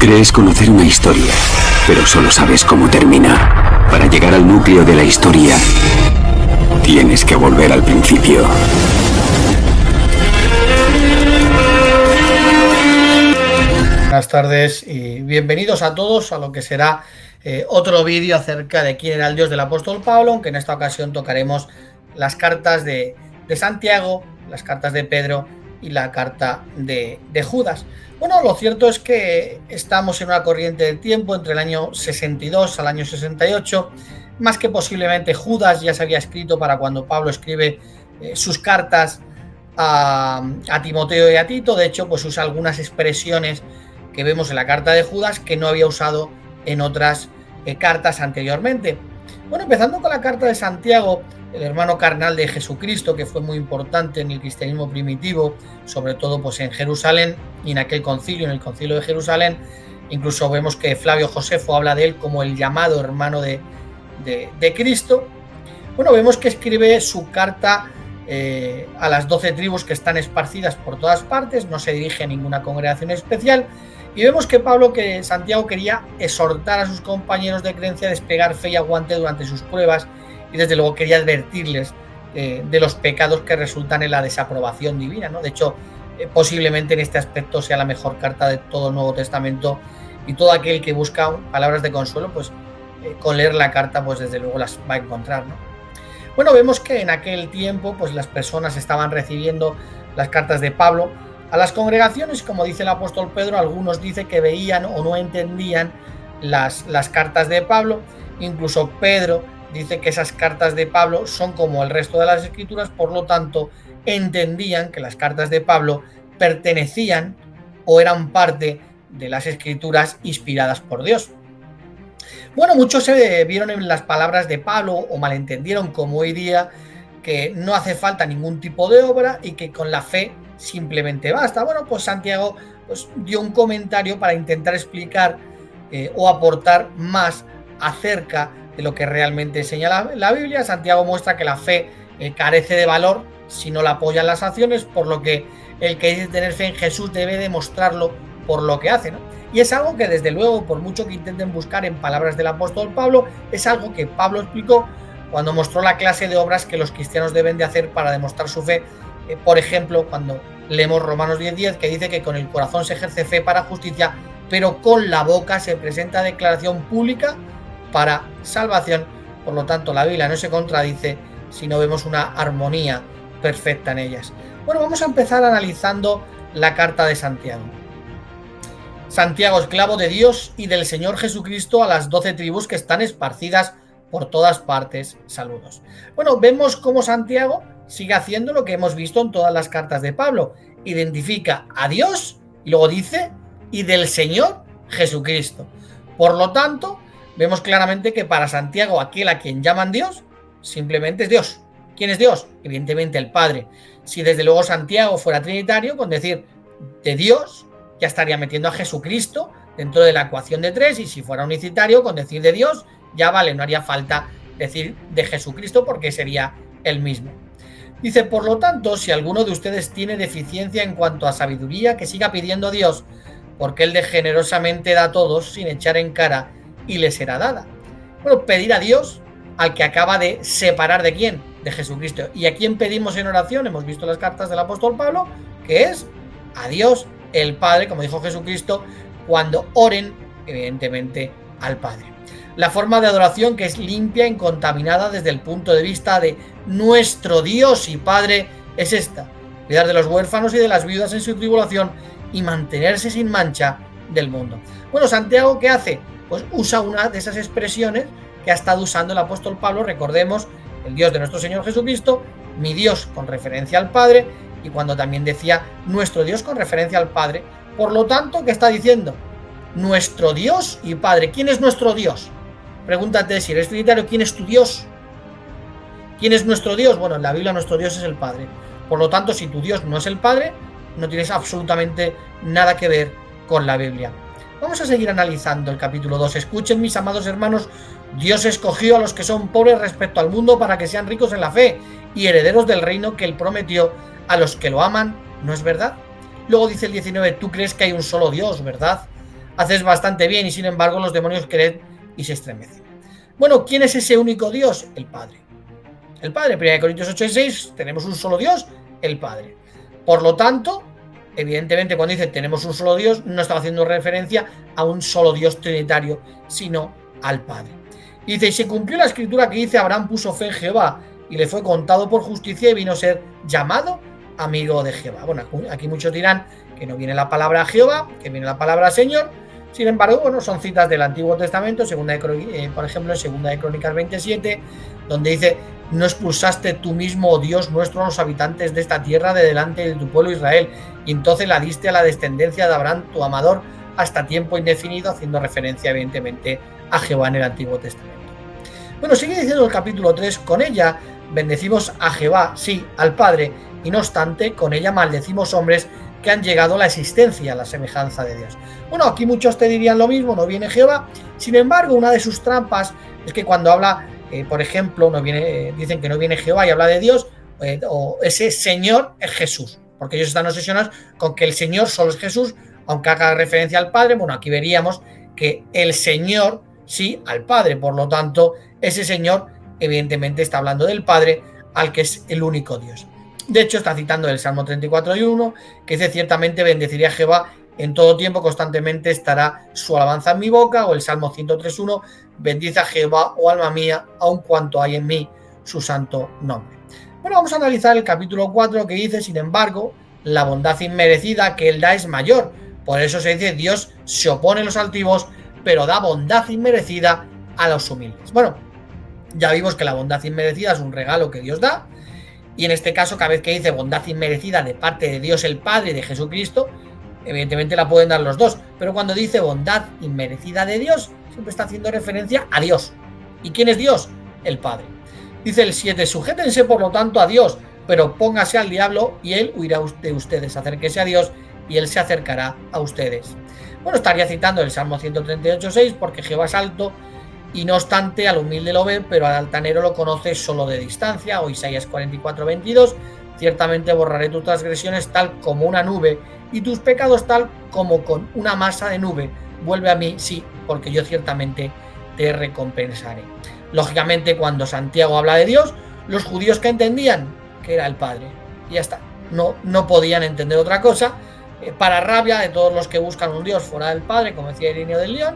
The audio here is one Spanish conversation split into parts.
Crees conocer una historia, pero solo sabes cómo termina. Para llegar al núcleo de la historia, tienes que volver al principio. Buenas tardes y bienvenidos a todos a lo que será otro vídeo acerca de quién era el Dios del apóstol Pablo, aunque en esta ocasión tocaremos las cartas de Santiago, las cartas de Pedro y la carta de Judas. Bueno, lo cierto es que estamos en una corriente de tiempo entre el año 62 al año 68, más que posiblemente Judas ya se había escrito para cuando Pablo escribe sus cartas a Timoteo y a Tito. De hecho, pues usa algunas expresiones que vemos en la carta de Judas que no había usado en otras cartas anteriormente. Bueno, empezando con la carta de Santiago, el hermano carnal de Jesucristo, que fue muy importante en el cristianismo primitivo, sobre todo pues en Jerusalén y en aquel concilio, en el concilio de Jerusalén. Incluso vemos que Flavio Josefo habla de él como el llamado hermano de Cristo. Bueno, vemos que escribe su carta a las 12 tribus que están esparcidas por todas partes, no se dirige a ninguna congregación especial, y vemos que Santiago quería exhortar a sus compañeros de creencia a desplegar fe y aguante durante sus pruebas, y desde luego quería advertirles de los pecados que resultan en la desaprobación divina, ¿no? De hecho, posiblemente en este aspecto sea la mejor carta de todo el Nuevo Testamento, y todo aquel que busca palabras de consuelo, pues con leer la carta, pues desde luego las va a encontrar, ¿no? Bueno, vemos que en aquel tiempo pues las personas estaban recibiendo las cartas de Pablo a las congregaciones. Como dice el apóstol Pedro, algunos dicen que veían o no entendían las cartas de Pablo. Incluso Pedro dice que esas cartas de Pablo son como el resto de las escrituras, por lo tanto entendían que las cartas de Pablo pertenecían o eran parte de las escrituras inspiradas por Dios. Bueno, muchos se vieron en las palabras de Pablo o malentendieron, como hoy día, que no hace falta ningún tipo de obra y que con la fe simplemente basta. Bueno, pues Santiago pues dio un comentario para intentar explicar o aportar más acerca de lo que realmente enseña la Biblia. Santiago muestra que la fe carece de valor si no la apoyan las acciones, por lo que el que dice tener fe en Jesús debe demostrarlo por lo que hace, ¿no? Y es algo que desde luego, por mucho que intenten buscar en palabras del apóstol Pablo, es algo que Pablo explicó cuando mostró la clase de obras que los cristianos deben de hacer para demostrar su fe. Por ejemplo, cuando leemos Romanos 10:10, que dice que con el corazón se ejerce fe para justicia, pero con la boca se presenta declaración pública para salvación. Por lo tanto, la Biblia no se contradice, sino vemos una armonía perfecta en ellas. Bueno, vamos a empezar analizando la carta de Santiago. Santiago, esclavo de Dios y del Señor Jesucristo, a las 12 tribus que están esparcidas por todas partes. Saludos. Bueno, vemos cómo Santiago sigue haciendo lo que hemos visto en todas las cartas de Pablo. Identifica a Dios y luego dice, y del Señor Jesucristo. Por lo tanto, vemos claramente que para Santiago, aquel a quien llaman Dios, simplemente es Dios. ¿Quién es Dios? Evidentemente el Padre. Si desde luego Santiago fuera trinitario, con decir de Dios, ya estaría metiendo a Jesucristo dentro de la ecuación de tres, y si fuera unicitario, con decir de Dios, ya vale, no haría falta decir de Jesucristo porque sería el mismo. Dice, por lo tanto, si alguno de ustedes tiene deficiencia en cuanto a sabiduría, que siga pidiendo a Dios, porque Él de generosamente da a todos sin echar en cara y le será dada. Bueno, pedir a Dios al que acaba de separar ¿de quién? De Jesucristo. ¿Y a quién pedimos en oración? Hemos visto las cartas del apóstol Pablo, que es a Dios el Padre, como dijo Jesucristo, cuando oren, evidentemente, al Padre. La forma de adoración que es limpia, incontaminada desde el punto de vista de nuestro Dios y Padre es esta: cuidar de los huérfanos y de las viudas en su tribulación y mantenerse sin mancha del mundo. Bueno, Santiago, ¿qué hace? Pues usa una de esas expresiones que ha estado usando el apóstol Pablo. Recordemos, el Dios de nuestro Señor Jesucristo, mi Dios con referencia al Padre, y cuando también decía nuestro Dios con referencia al Padre. Por lo tanto, ¿qué está diciendo? Nuestro Dios y Padre. ¿Quién es nuestro Dios? Pregúntate, si eres trinitario, ¿quién es tu Dios? ¿Quién es nuestro Dios? Bueno, en la Biblia nuestro Dios es el Padre. Por lo tanto, si tu Dios no es el Padre, no tienes absolutamente nada que ver con la Biblia. Vamos a seguir analizando el capítulo 2. Escuchen, mis amados hermanos, Dios escogió a los que son pobres respecto al mundo para que sean ricos en la fe y herederos del reino que Él prometió a los que lo aman, ¿no es verdad? Luego dice el 19, tú crees que hay un solo Dios, ¿verdad? haces bastante bien y sin embargo los demonios creen y se estremecen. Bueno, ¿quién es ese único Dios? El Padre. El Padre, 1 Corintios 8:6, tenemos un solo Dios, el Padre. Por lo tanto, evidentemente cuando dice tenemos un solo Dios, no estaba haciendo referencia a un solo Dios trinitario, sino al Padre. Y dice, y se cumplió la escritura que dice, Abraham puso fe en Jehová y le fue contado por justicia y vino a ser llamado amigo de Jehová. Bueno, aquí muchos dirán que no viene la palabra Jehová, que viene la palabra Señor. Sin embargo, bueno, son citas del Antiguo Testamento, por ejemplo, en 2 de Crónicas 27, donde dice, no expulsaste tú mismo, oh Dios nuestro, a los habitantes de esta tierra de delante de tu pueblo Israel, y entonces la diste a la descendencia de Abraham, tu amador, hasta tiempo indefinido, haciendo referencia, evidentemente, a Jehová en el Antiguo Testamento. Bueno, sigue diciendo el capítulo 3, con ella bendecimos a Jehová, sí, al Padre, y no obstante, con ella maldecimos hombres que han llegado a la existencia, a la semejanza de Dios. Bueno, aquí muchos te dirían lo mismo, no viene Jehová. Sin embargo, una de sus trampas es que cuando habla, por ejemplo, dicen que no viene Jehová y habla de Dios, o ese Señor es Jesús, porque ellos están obsesionados con que el Señor solo es Jesús, aunque haga referencia al Padre. Bueno, aquí veríamos que el Señor sí al Padre, por lo tanto, ese Señor evidentemente está hablando del Padre, al que es el único Dios. De hecho, está citando el Salmo 34:1, que dice, ciertamente bendeciré a Jehová en todo tiempo, constantemente estará su alabanza en mi boca, o el Salmo 103:1, bendice a Jehová, oh alma mía, aun cuanto hay en mí su santo nombre. Bueno, vamos a analizar el capítulo 4, que dice, sin embargo, la bondad inmerecida que él da es mayor. Por eso se dice, Dios se opone a los altivos, pero da bondad inmerecida a los humildes. Bueno, ya vimos que la bondad inmerecida es un regalo que Dios da, y en este caso, cada vez que dice bondad inmerecida de parte de Dios el Padre y de Jesucristo, evidentemente la pueden dar los dos, pero cuando dice bondad inmerecida de Dios, siempre está haciendo referencia a Dios. ¿Y quién es Dios? El Padre. Dice el 7, sujétense por lo tanto a Dios, pero póngase al diablo y él huirá de ustedes. Acérquese a Dios y él se acercará a ustedes. Bueno, estaría citando el Salmo 138:6, porque Jehová es alto y no obstante al humilde lo ve, pero al altanero lo conoce solo de distancia. O Isaías 44:22, ciertamente borraré tus transgresiones tal como una nube y tus pecados tal como con una masa de nube. Vuelve a mí, sí, porque yo ciertamente te recompensaré. Lógicamente, cuando Santiago habla de Dios, los judíos que entendían que era el Padre, y ya está, no podían entender otra cosa, para rabia de todos los que buscan un Dios fuera del Padre, como decía Ireneo del León.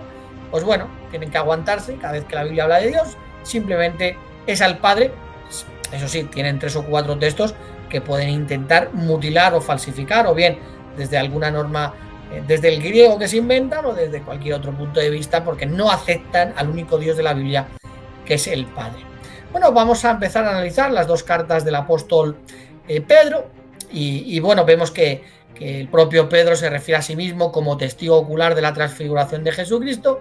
Pues bueno, tienen que aguantarse cada vez que la Biblia habla de Dios, simplemente es al Padre. Eso sí, tienen 3 o 4 textos que pueden intentar mutilar o falsificar, o bien desde alguna norma, desde el griego que se inventan, o desde cualquier otro punto de vista, porque no aceptan al único Dios de la Biblia, que es el Padre. Bueno, vamos a empezar a analizar las dos cartas del apóstol Pedro, y bueno, vemos que el propio Pedro se refiere a sí mismo como testigo ocular de la transfiguración de Jesucristo,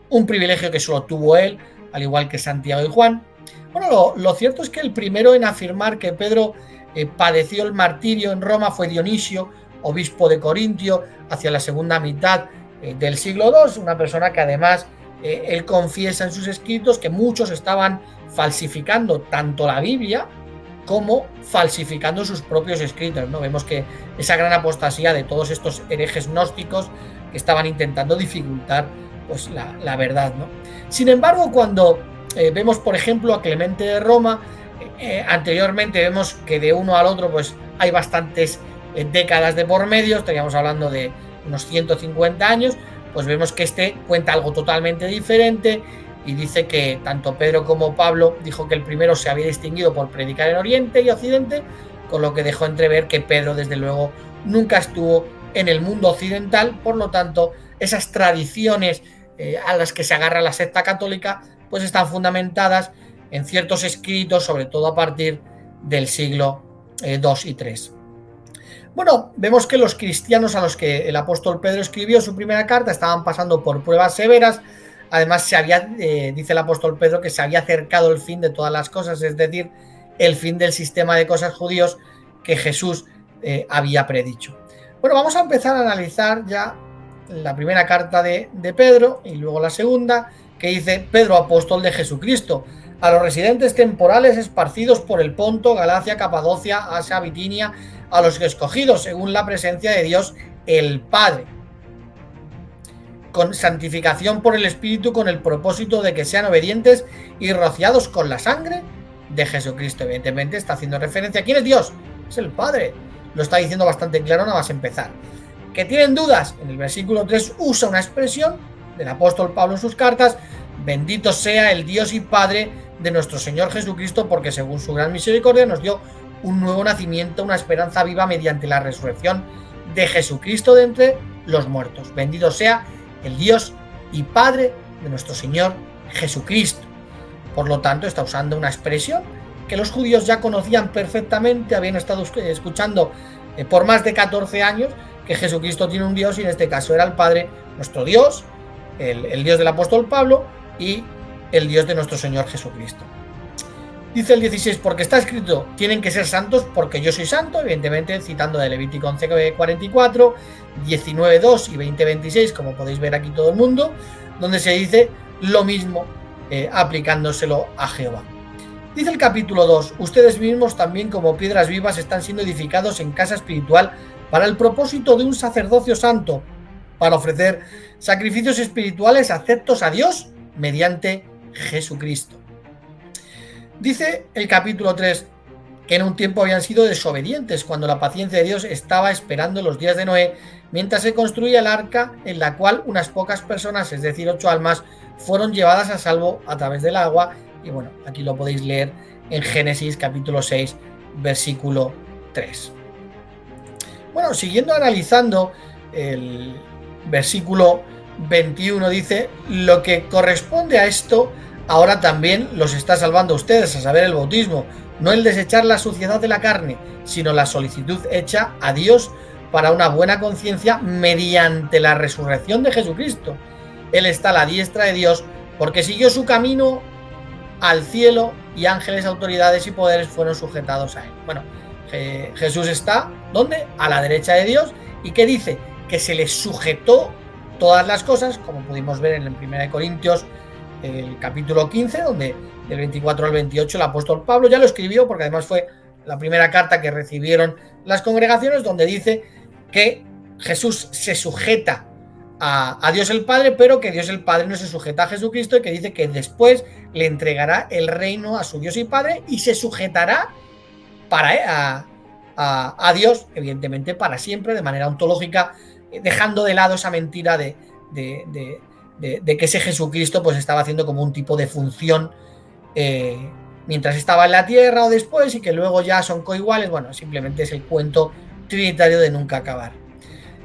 un privilegio que solo tuvo él, al igual que Santiago y Juan. Bueno, lo cierto es que el primero en afirmar que Pedro padeció el martirio en Roma fue Dionisio, obispo de Corintio, hacia la segunda mitad del siglo II, una persona que además él confiesa en sus escritos que muchos estaban falsificando tanto la Biblia como falsificando sus propios escritos, ¿no? Vemos que esa gran apostasía de todos estos herejes gnósticos que estaban intentando dificultar pues la verdad, ¿no? Sin embargo, cuando vemos, por ejemplo, a Clemente de Roma, anteriormente vemos que de uno al otro pues hay bastantes décadas de por medio, estaríamos hablando de unos 150 años, pues vemos que este cuenta algo totalmente diferente. Y dice que tanto Pedro como Pablo dijo que el primero se había distinguido por predicar en Oriente y Occidente, con lo que dejó entrever que Pedro, desde luego, nunca estuvo en el mundo occidental. Por lo tanto, esas tradiciones a las que se agarra la secta católica, pues están fundamentadas en ciertos escritos, sobre todo a partir del siglo II y III. Bueno, vemos que los cristianos a los que el apóstol Pedro escribió su primera carta estaban pasando por pruebas severas. Además, dice el apóstol Pedro que se había acercado el fin de todas las cosas, es decir, el fin del sistema de cosas judíos que Jesús había predicho. Bueno, vamos a empezar a analizar ya la primera carta de Pedro y luego la segunda, que dice: Pedro, apóstol de Jesucristo, a los residentes temporales esparcidos por el Ponto, Galacia, Capadocia, Asia, Bitinia, a los escogidos según la presencia de Dios el Padre. con santificación por el Espíritu, con el propósito de que sean obedientes y rociados con la sangre de Jesucristo. Evidentemente está haciendo referencia a quién es Dios, es el Padre. Lo está diciendo bastante claro nada más empezar. ¿Que tienen dudas? En el versículo 3 usa una expresión del apóstol Pablo en sus cartas: bendito sea el Dios y Padre de nuestro Señor Jesucristo, porque según su gran misericordia nos dio un nuevo nacimiento, una esperanza viva mediante la resurrección de Jesucristo de entre los muertos. Bendito sea el Dios y Padre de nuestro Señor Jesucristo. Por lo tanto, está usando una expresión que los judíos ya conocían perfectamente, habían estado escuchando por más de 14 años que Jesucristo tiene un Dios, y en este caso era el Padre, nuestro Dios, el Dios del apóstol Pablo y el Dios de nuestro Señor Jesucristo. Dice el 16, porque está escrito, tienen que ser santos porque yo soy santo, evidentemente citando de Levítico 11:44, 19:2 y 20:26, como podéis ver aquí todo el mundo, donde se dice lo mismo, aplicándoselo a Jehová. Dice el capítulo 2, ustedes mismos también como piedras vivas están siendo edificados en casa espiritual para el propósito de un sacerdocio santo, para ofrecer sacrificios espirituales aceptos a Dios mediante Jesucristo. Dice el capítulo 3 que en un tiempo habían sido desobedientes cuando la paciencia de Dios estaba esperando los días de Noé, mientras se construía el arca en la cual unas pocas personas, es decir, 8 almas, fueron llevadas a salvo a través del agua. Y bueno, aquí lo podéis leer en Génesis capítulo 6, versículo 3. Bueno, siguiendo analizando el versículo 21, dice, lo que corresponde a esto ahora también los está salvando a ustedes, a saber, el bautismo, no el desechar la suciedad de la carne, sino la solicitud hecha a Dios para una buena conciencia mediante la resurrección de Jesucristo. Él está a la diestra de Dios porque siguió su camino al cielo y ángeles, autoridades y poderes fueron sujetados a él. Bueno, Jesús está, ¿dónde? A la derecha de Dios. ¿Y qué dice? Que se le sujetó todas las cosas, como pudimos ver en el 1 Corintios, el capítulo 15, donde del 24 al 28 el apóstol Pablo ya lo escribió, porque además fue la primera carta que recibieron las congregaciones, donde dice que Jesús se sujeta a Dios el Padre, pero que Dios el Padre no se sujeta a Jesucristo, y que dice que después le entregará el reino a su Dios y Padre y se sujetará a Dios, evidentemente para siempre, de manera ontológica, dejando de lado esa mentira de que ese Jesucristo pues estaba haciendo como un tipo de función mientras estaba en la tierra o después, y que luego ya son coiguales. Bueno, simplemente es el cuento trinitario de nunca acabar.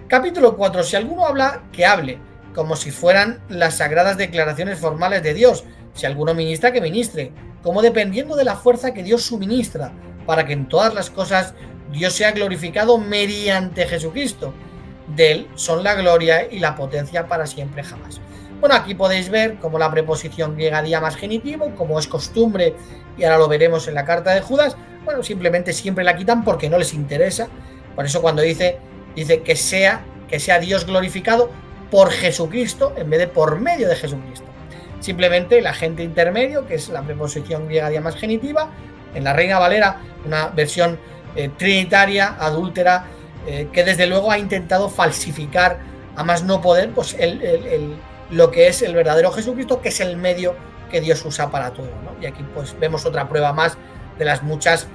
Capítulo 4. Si alguno habla, que hable, como si fueran las sagradas declaraciones formales de Dios. Si alguno ministra, que ministre, como dependiendo de la fuerza que Dios suministra, para que en todas las cosas Dios sea glorificado mediante Jesucristo. De él son la gloria y la potencia para siempre jamás. Bueno, aquí podéis ver cómo la preposición griega dia más genitivo, como es costumbre, y ahora lo veremos en la carta de Judas, bueno, simplemente siempre la quitan porque no les interesa. Por eso cuando dice que sea Dios glorificado por Jesucristo en vez de por medio de Jesucristo. Simplemente el agente intermedio, que es la preposición griega dia más genitiva, en la Reina Valera, una versión trinitaria, adúltera, que desde luego ha intentado falsificar a más no poder pues lo que es el verdadero Jesucristo, que es el medio que Dios usa para todo, ¿no? Y aquí pues vemos otra prueba más de las muchas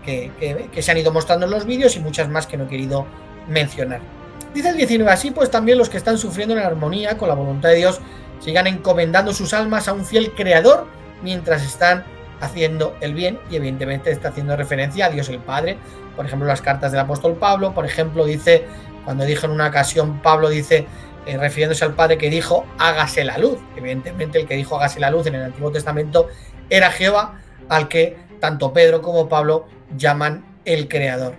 que se han ido mostrando en los vídeos, y muchas más que no he querido mencionar. Dice el 19, así pues también los que están sufriendo en armonía con la voluntad de Dios sigan encomendando sus almas a un fiel creador mientras están haciendo el bien, y evidentemente está haciendo referencia a Dios el Padre. Por ejemplo, las cartas del apóstol Pablo, por ejemplo, dice, cuando dijo en una ocasión, Pablo dice, refiriéndose al Padre, que dijo, hágase la luz. Evidentemente el que dijo hágase la luz en el Antiguo Testamento era Jehová, al que tanto Pedro como Pablo llaman el Creador.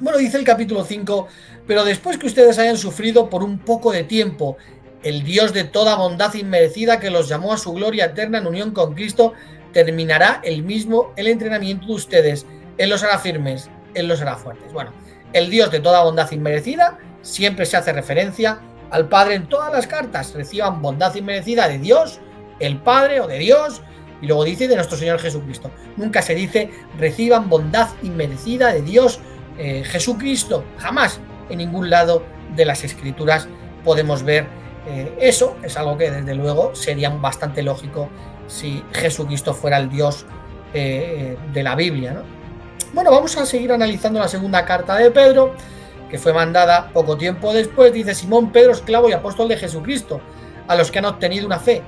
Bueno, dice el capítulo 5, pero después que ustedes hayan sufrido por un poco de tiempo, el Dios de toda bondad inmerecida, que los llamó a su gloria eterna en unión con Cristo, terminará él mismo el entrenamiento de ustedes. Él los hará firmes, Él los hará fuertes. Bueno, el Dios de toda bondad inmerecida, siempre se hace referencia al Padre en todas las cartas. Reciban bondad inmerecida de Dios, el Padre, o de Dios, y luego dice de nuestro Señor Jesucristo. Nunca se dice reciban bondad inmerecida de Dios, Jesucristo. Jamás en ningún lado de las Escrituras podemos ver Eso es algo que desde luego sería bastante lógico si Jesucristo fuera el Dios de la Biblia, ¿no? Bueno, vamos a seguir analizando la segunda carta de Pedro, que fue mandada poco tiempo después. Dice: Simón Pedro, esclavo y apóstol de Jesucristo, a los que han obtenido una fe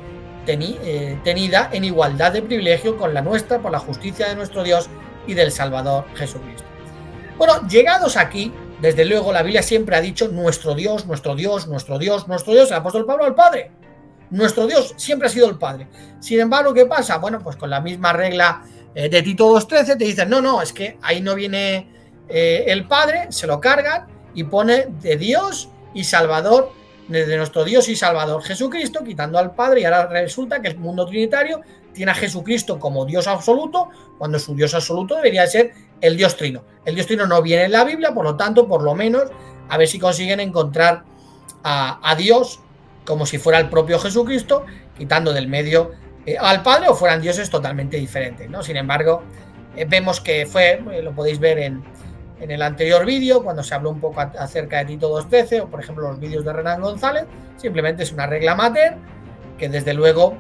tenida en igualdad de privilegio con la nuestra por la justicia de nuestro Dios y del Salvador Jesucristo. Bueno, llegados aquí, desde luego la Biblia siempre ha dicho nuestro Dios, nuestro Dios, nuestro Dios, nuestro Dios. El apóstol Pablo al Padre. Nuestro Dios siempre ha sido el Padre. Sin embargo, ¿qué pasa? Bueno, pues con la misma regla de Tito 2.13 te dicen, no, es que ahí no viene el Padre, se lo cargan y pone de Dios y Salvador, de nuestro Dios y Salvador Jesucristo, quitando al Padre, y ahora resulta que el mundo trinitario tiene a Jesucristo como Dios absoluto, cuando su Dios absoluto debería ser el Dios Trino. El Dios Trino no viene en la Biblia, por lo tanto, por lo menos, a ver si consiguen encontrar a Dios como si fuera el propio Jesucristo, quitando del medio al Padre, o fueran dioses totalmente diferentes, ¿no? Sin embargo, vemos que fue, lo podéis ver en el anterior vídeo, cuando se habló un poco acerca de Tito 2.13, o por ejemplo los vídeos de Renan González. Simplemente es una regla mater que desde luego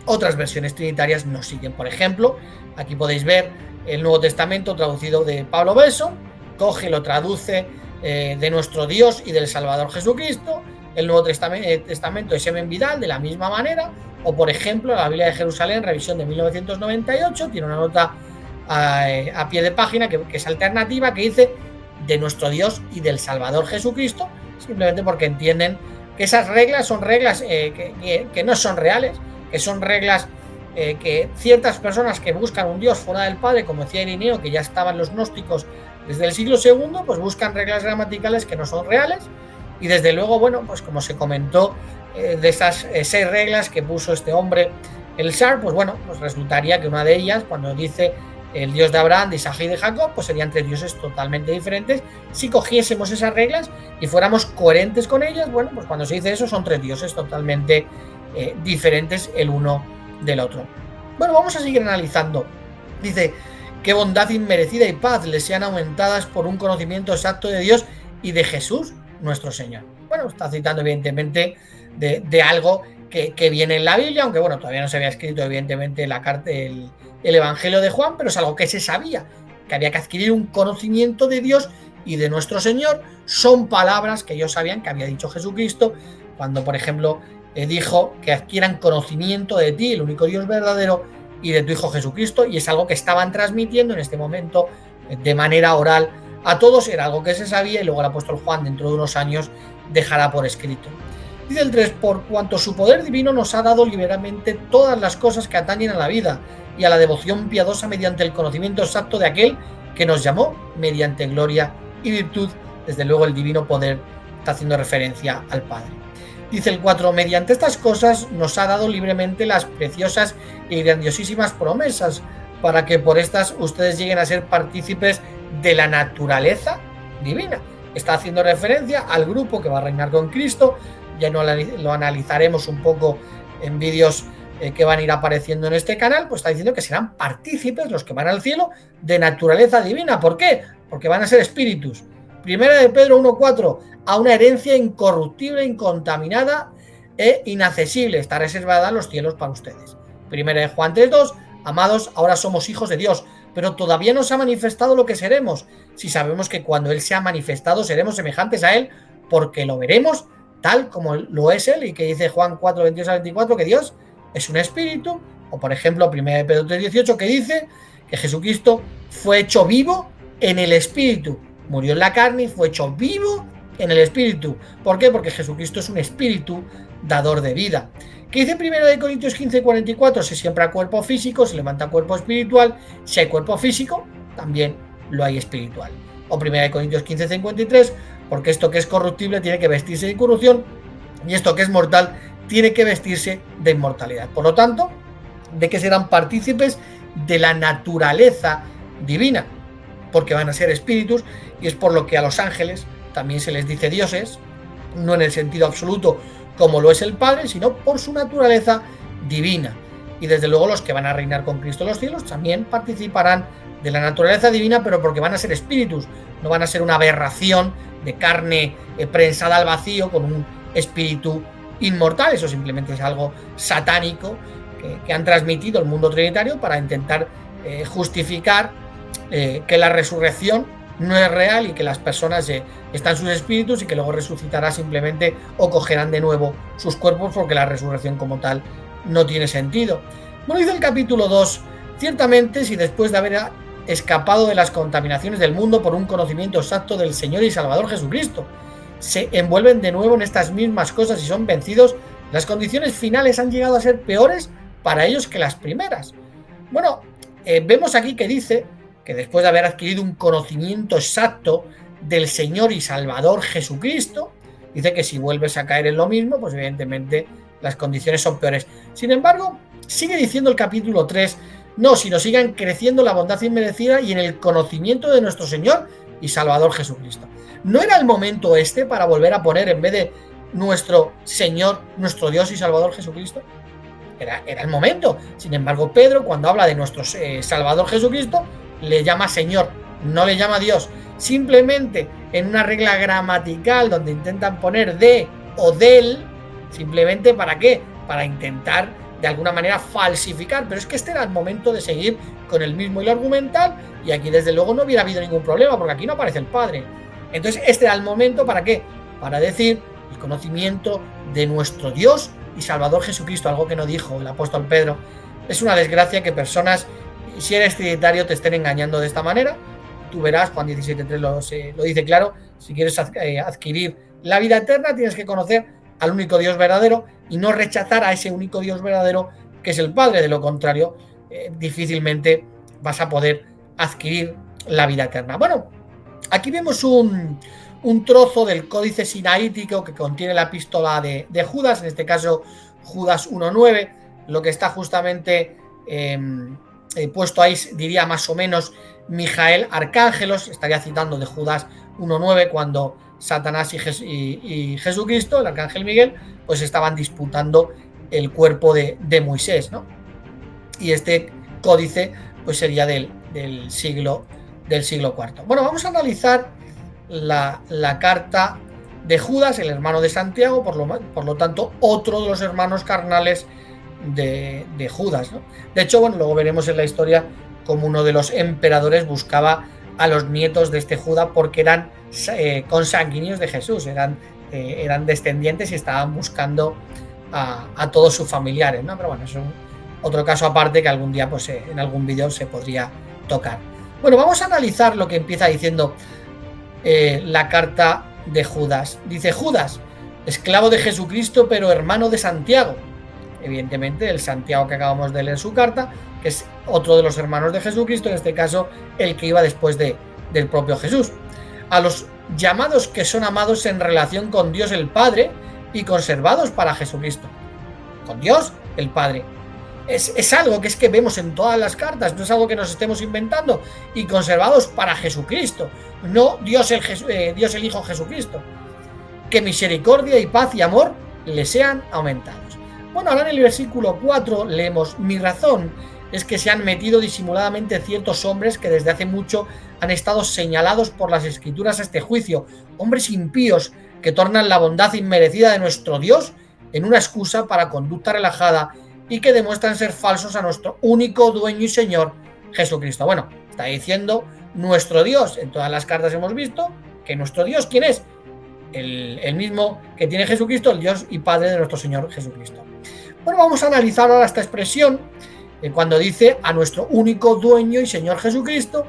otras versiones trinitarias no siguen. Por ejemplo, aquí podéis ver el Nuevo Testamento traducido de Pablo Beso, coge y lo traduce de nuestro Dios y del Salvador Jesucristo. El Nuevo Testamento de Semen Vidal de la misma manera, o por ejemplo la Biblia de Jerusalén, revisión de 1998, tiene una nota a pie de página que es alternativa, que dice de nuestro Dios y del Salvador Jesucristo, simplemente porque entienden que esas reglas son reglas que no son reales, que son reglas que ciertas personas que buscan un Dios fuera del Padre, como decía Irineo, que ya estaban los gnósticos desde el siglo II, pues buscan reglas gramaticales que no son reales. Y desde luego, bueno, pues como se comentó, de esas 6 reglas que puso este hombre, el Sar, pues bueno, pues resultaría que una de ellas, cuando dice el Dios de Abraham, de Isaac y de Jacob, pues serían 3 dioses totalmente diferentes. Si cogiésemos esas reglas y fuéramos coherentes con ellas, bueno, pues cuando se dice eso son 3 dioses totalmente diferentes el uno del otro. Bueno, vamos a seguir analizando. Dice: qué bondad inmerecida y paz les sean aumentadas por un conocimiento exacto de Dios y de Jesús nuestro Señor. Bueno, está citando evidentemente de algo que viene en la Biblia, aunque bueno, todavía no se había escrito evidentemente la carta, el Evangelio de Juan, pero es algo que se sabía, que había que adquirir un conocimiento de Dios y de nuestro Señor. Son palabras que ellos sabían que había dicho Jesucristo cuando, por ejemplo, dijo que adquieran conocimiento de ti, el único Dios verdadero, y de tu Hijo Jesucristo, y es algo que estaban transmitiendo en este momento de manera oral a todos. Era algo que se sabía, y luego el apóstol Juan dentro de unos años dejará por escrito. Dice el 3: por cuanto su poder divino nos ha dado liberamente todas las cosas que atañen a la vida y a la devoción piadosa mediante el conocimiento exacto de aquel que nos llamó mediante gloria y virtud. Desde luego el divino poder está haciendo referencia al Padre. Dice el 4: mediante estas cosas nos ha dado libremente las preciosas y grandiosísimas promesas, para que por estas ustedes lleguen a ser partícipes de la naturaleza divina. Está haciendo referencia al grupo que va a reinar con Cristo. Ya no lo analizaremos un poco en vídeos que van a ir apareciendo en este canal. Pues está diciendo que serán partícipes, los que van al cielo, de naturaleza divina. ¿Por qué? Porque van a ser espíritus. Primera de Pedro 1.4: a una herencia incorruptible, incontaminada e inaccesible está reservada en los cielos para ustedes. Primera de Juan 3.2: amados, ahora somos hijos de Dios, pero todavía no se ha manifestado lo que seremos. Si sabemos que cuando Él se ha manifestado seremos semejantes a Él, porque lo veremos tal como lo es Él. Y que dice Juan 4:22-24 que Dios es un espíritu. O por ejemplo 1 de Pedro 3:18 que dice que Jesucristo fue hecho vivo en el espíritu. Murió en la carne y fue hecho vivo en el espíritu. ¿Por qué? Porque Jesucristo es un espíritu dador de vida. Que dice 1 de Corintios 15:44: si siempre hay cuerpo físico, se levanta cuerpo espiritual. Si hay cuerpo físico, también lo hay espiritual. O 1 de Corintios 15:53: porque esto que es corruptible tiene que vestirse de incorrupción, y esto que es mortal tiene que vestirse de inmortalidad. Por lo tanto, de que serán partícipes de la naturaleza divina, porque van a ser espíritus, y es por lo que a los ángeles también se les dice dioses, no en el sentido absoluto como lo es el Padre, sino por su naturaleza divina. Y desde luego los que van a reinar con Cristo en los cielos también participarán de la naturaleza divina, pero porque van a ser espíritus, no van a ser una aberración de carne prensada al vacío con un espíritu inmortales, o simplemente es algo satánico que han transmitido el mundo trinitario para intentar justificar que la resurrección no es real y que las personas están sus espíritus y que luego resucitará simplemente o cogerán de nuevo sus cuerpos, porque la resurrección como tal no tiene sentido. Bueno, dice el capítulo 2, ciertamente si después de haber escapado de las contaminaciones del mundo por un conocimiento exacto del Señor y Salvador Jesucristo, se envuelven de nuevo en estas mismas cosas y son vencidos, las condiciones finales han llegado a ser peores para ellos que las primeras. Bueno, vemos aquí que dice que después de haber adquirido un conocimiento exacto del Señor y Salvador Jesucristo, dice que si vuelves a caer en lo mismo, pues evidentemente las condiciones son peores. Sin embargo, sigue diciendo el capítulo 3, no, sino sigan creciendo la bondad inmerecida y en el conocimiento de nuestro Señor y Salvador Jesucristo. ¿No era el momento este para volver a poner en vez de nuestro Señor, nuestro Dios y Salvador Jesucristo? Era el momento. Sin embargo, Pedro, cuando habla de nuestro Salvador Jesucristo, le llama Señor, no le llama Dios. Simplemente en una regla gramatical donde intentan poner de o del, simplemente ¿para qué? Para intentar de alguna manera falsificar, pero es que este era el momento de seguir con el mismo hilo argumental y aquí desde luego no hubiera habido ningún problema porque aquí no aparece el Padre. Entonces este era el momento ¿para qué? Para decir el conocimiento de nuestro Dios y Salvador Jesucristo, algo que no dijo el apóstol Pedro. Es una desgracia que personas, si eres trinitario, te estén engañando de esta manera. Tú verás, Juan 17:3 lo dice claro, si quieres adquirir la vida eterna tienes que conocer al único Dios verdadero y no rechazar a ese único Dios verdadero que es el Padre. De lo contrario, difícilmente vas a poder adquirir la vida eterna. Bueno, aquí vemos un trozo del códice sinaítico que contiene la epístola de Judas, en este caso Judas 1:9, lo que está justamente puesto ahí, diría más o menos Mijael Arcángelos, estaría citando de Judas 1:9 cuando Satanás y Jesucristo, el arcángel Miguel, pues estaban disputando el cuerpo de Moisés, ¿no? Y este códice pues sería del siglo IV. Bueno, vamos a analizar la carta de Judas, el hermano de Santiago, por lo tanto otro de los hermanos carnales de Judas, ¿no? De hecho, bueno, luego veremos en la historia cómo uno de los emperadores buscaba a los nietos de este Judas porque eran consanguíneos de Jesús, eran descendientes y estaban buscando a todos sus familiares, ¿no? Pero bueno, es otro caso aparte que algún día pues en algún vídeo se podría tocar. Bueno, vamos a analizar lo que empieza diciendo la carta de Judas. Dice: Judas, esclavo de Jesucristo pero hermano de Santiago. Evidentemente el Santiago que acabamos de leer su carta, que es otro de los hermanos de Jesucristo, en este caso el que iba después del propio Jesús. A los llamados que son amados en relación con Dios el Padre y conservados para Jesucristo. Con Dios el Padre. Es algo que es que vemos en todas las cartas, no es algo que nos estemos inventando. Y conservados para Jesucristo, no Dios el Hijo Jesucristo. Que misericordia y paz y amor le sean aumentados. Bueno, ahora en el versículo 4 leemos: mi razón es que se han metido disimuladamente ciertos hombres que desde hace mucho han estado señalados por las Escrituras a este juicio, hombres impíos que tornan la bondad inmerecida de nuestro Dios en una excusa para conducta relajada y que demuestran ser falsos a nuestro único dueño y Señor, Jesucristo. Bueno, está diciendo nuestro Dios. En todas las cartas hemos visto que nuestro Dios, ¿quién es? El mismo que tiene Jesucristo, el Dios y Padre de nuestro Señor Jesucristo. Bueno, vamos a analizar ahora esta expresión cuando dice a nuestro único dueño y Señor Jesucristo.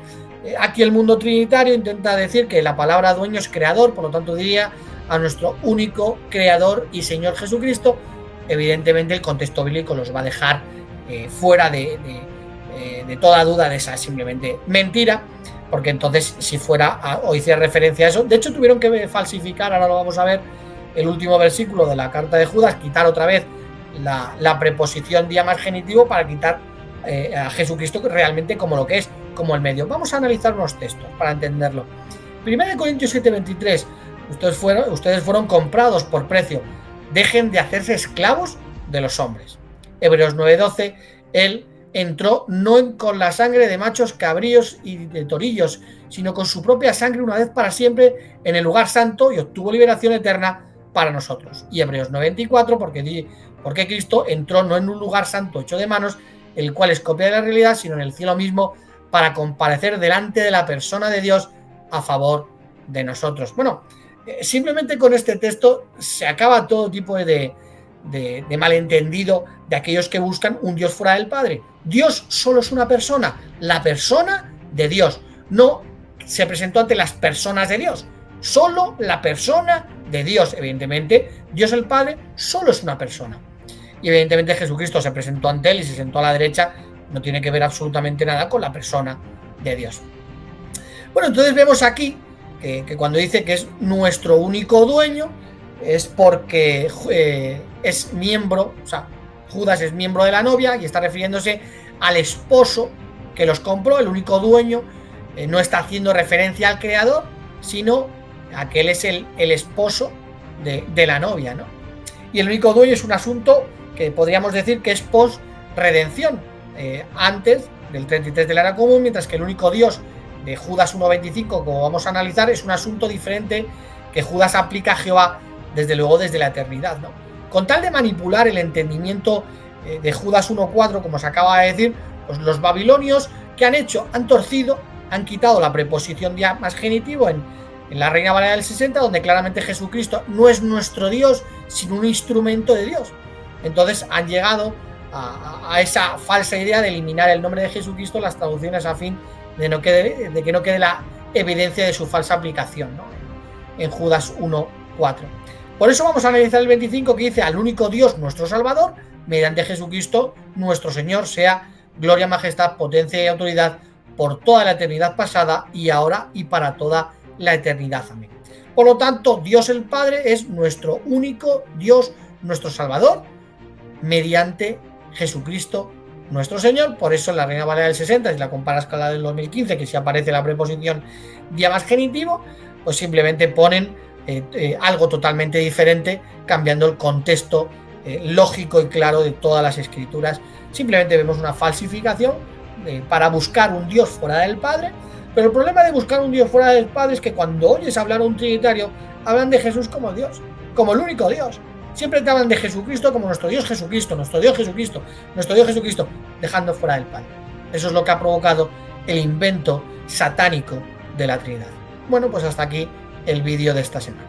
Aquí el mundo trinitario intenta decir que la palabra dueño es creador, por lo tanto diría a nuestro único creador y Señor Jesucristo. Evidentemente el contexto bíblico los va a dejar fuera de toda duda de esa simplemente mentira, porque entonces si fuera o hiciera referencia a eso, de hecho tuvieron que falsificar, ahora lo vamos a ver, el último versículo de la carta de Judas, quitar otra vez la preposición día más genitivo para quitar a Jesucristo realmente como lo que es, como el medio. Vamos a analizar unos textos para entenderlo. 1 Corintios 7:23, ustedes fueron comprados por precio, dejen de hacerse esclavos de los hombres. Hebreos 9:12, él entró no con la sangre de machos cabríos y de torillos, sino con su propia sangre una vez para siempre en el lugar santo y obtuvo liberación eterna para nosotros. Y Hebreos 9:24, porque Cristo entró no en un lugar santo hecho de manos, el cual es copia de la realidad, sino en el cielo mismo, para comparecer delante de la persona de Dios a favor de nosotros. Bueno, simplemente con este texto se acaba todo tipo de malentendido de aquellos que buscan un Dios fuera del Padre. Dios solo es una persona, la persona de Dios. No se presentó ante las personas de Dios, solo la persona de Dios. Evidentemente, Dios el Padre solo es una persona. Y evidentemente Jesucristo se presentó ante él y se sentó a la derecha. No tiene que ver absolutamente nada con la persona de Dios. Bueno, entonces vemos aquí que cuando dice que es nuestro único dueño, es porque es miembro, o sea, Judas es miembro de la novia y está refiriéndose al esposo que los compró, el único dueño. No está haciendo referencia al creador, sino a que él es el esposo de la novia, ¿no? Y el único dueño es un asunto que podríamos decir que es post-redención, antes del 33 de la era común, mientras que el único Dios de Judas 1:25, como vamos a analizar, es un asunto diferente que Judas aplica a Jehová, desde luego, desde la eternidad, ¿no? Con tal de manipular el entendimiento de Judas 1:4, como se acaba de decir, pues los babilonios, ¿qué han hecho? Han torcido, han quitado la preposición ya más genitivo en la Reina Valera del 60, donde claramente Jesucristo no es nuestro Dios, sino un instrumento de Dios. Entonces han llegado a esa falsa idea de eliminar el nombre de Jesucristo en las traducciones a fin de que no quede la evidencia de su falsa aplicación, ¿no? En Judas 1:4. Por eso vamos a analizar el 25, que dice: al único Dios, nuestro Salvador, mediante Jesucristo, nuestro Señor, sea gloria, majestad, potencia y autoridad por toda la eternidad pasada y ahora y para toda la eternidad. Amén. Por lo tanto, Dios el Padre es nuestro único Dios, nuestro Salvador, mediante Jesucristo, nuestro Señor. Por eso en la Reina Valera del 60, si la comparas con la del 2015, que si aparece la preposición día más genitivo, pues simplemente ponen algo totalmente diferente, cambiando el contexto lógico y claro de todas las escrituras. Simplemente vemos una falsificación para buscar un Dios fuera del Padre. Pero el problema de buscar un Dios fuera del Padre es que cuando oyes hablar a un trinitario, hablan de Jesús como Dios, como el único Dios. Siempre te hablan de Jesucristo como nuestro Dios Jesucristo, nuestro Dios Jesucristo, nuestro Dios Jesucristo, dejando fuera del Padre. Eso es lo que ha provocado el invento satánico de la Trinidad. Bueno, pues hasta aquí el vídeo de esta semana.